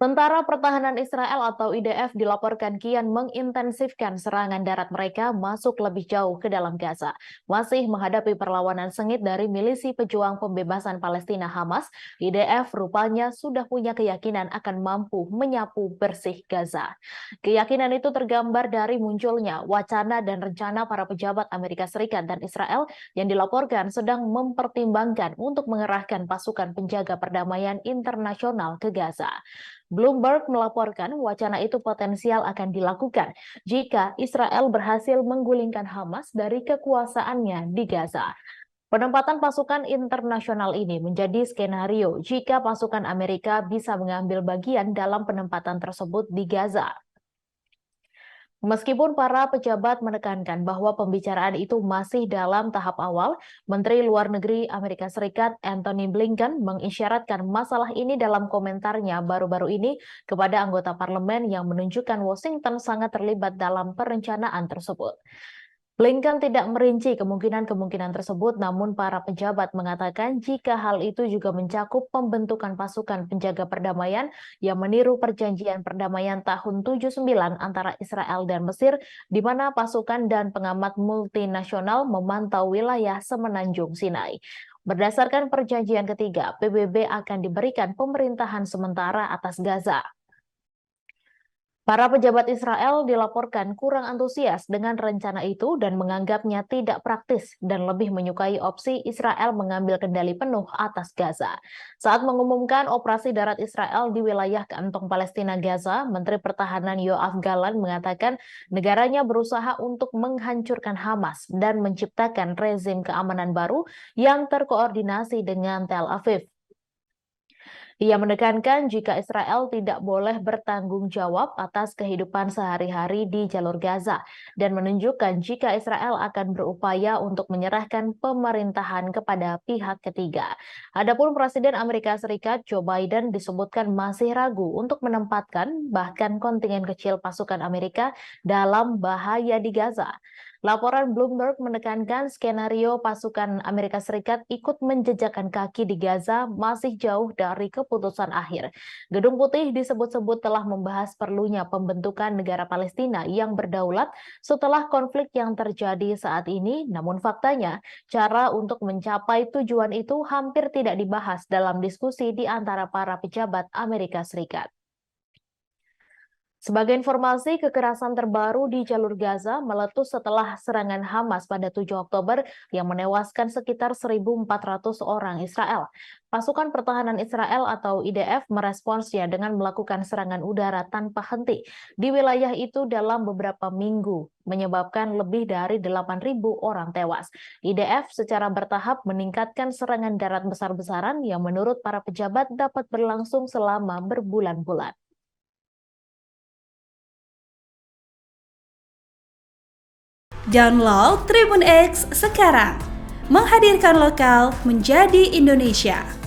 Tentara Pertahanan Israel atau IDF dilaporkan kian mengintensifkan serangan darat mereka masuk lebih jauh ke dalam Gaza. Masih menghadapi perlawanan sengit dari milisi pejuang pembebasan Palestina Hamas, IDF rupanya sudah punya keyakinan akan mampu menyapu bersih Gaza. Keyakinan itu tergambar dari munculnya wacana dan rencana para pejabat Amerika Serikat dan Israel yang dilaporkan sedang mempertimbangkan untuk mengerahkan pasukan penjaga perdamaian internasional ke Gaza. Bloomberg melaporkan wacana itu potensial akan dilakukan jika Israel berhasil menggulingkan Hamas dari kekuasaannya di Gaza. Penempatan pasukan internasional ini menjadi skenario jika pasukan Amerika bisa mengambil bagian dalam penempatan tersebut di Gaza. Meskipun para pejabat menekankan bahwa pembicaraan itu masih dalam tahap awal, Menteri Luar Negeri Amerika Serikat Antony Blinken mengisyaratkan masalah ini dalam komentarnya baru-baru ini kepada anggota parlemen yang menunjukkan Washington sangat terlibat dalam perencanaan tersebut. Blinken tidak merinci kemungkinan-kemungkinan tersebut, namun para pejabat mengatakan jika hal itu juga mencakup pembentukan pasukan penjaga perdamaian yang meniru perjanjian perdamaian tahun 79 antara Israel dan Mesir, di mana pasukan dan pengamat multinasional memantau wilayah semenanjung Sinai. Berdasarkan perjanjian ketiga, PBB akan diberikan pemerintahan sementara atas Gaza. Para pejabat Israel dilaporkan kurang antusias dengan rencana itu dan menganggapnya tidak praktis dan lebih menyukai opsi Israel mengambil kendali penuh atas Gaza. Saat mengumumkan operasi darat Israel di wilayah kantong Palestina Gaza, Menteri Pertahanan Yoav Gallant mengatakan negaranya berusaha untuk menghancurkan Hamas dan menciptakan rezim keamanan baru yang terkoordinasi dengan Tel Aviv. Ia menekankan jika Israel tidak boleh bertanggung jawab atas kehidupan sehari-hari di jalur Gaza dan menunjukkan jika Israel akan berupaya untuk menyerahkan pemerintahan kepada pihak ketiga. Adapun Presiden Amerika Serikat Joe Biden disebutkan masih ragu untuk menempatkan bahkan kontingen kecil pasukan Amerika dalam bahaya di Gaza. Laporan Bloomberg menekankan skenario pasukan Amerika Serikat ikut menjejakkan kaki di Gaza masih jauh dari keputusan akhir. Gedung Putih disebut-sebut telah membahas perlunya pembentukan negara Palestina yang berdaulat setelah konflik yang terjadi saat ini, namun faktanya cara untuk mencapai tujuan itu hampir tidak dibahas dalam diskusi di antara para pejabat Amerika Serikat. Sebagai informasi, kekerasan terbaru di jalur Gaza meletus setelah serangan Hamas pada 7 Oktober yang menewaskan sekitar 1.400 orang Israel. Pasukan Pertahanan Israel atau IDF meresponsnya dengan melakukan serangan udara tanpa henti di wilayah itu dalam beberapa minggu, menyebabkan lebih dari 8.000 orang tewas. IDF secara bertahap meningkatkan serangan darat besar-besaran yang menurut para pejabat dapat berlangsung selama berbulan-bulan. Download Tribun X sekarang, menghadirkan lokal menjadi Indonesia.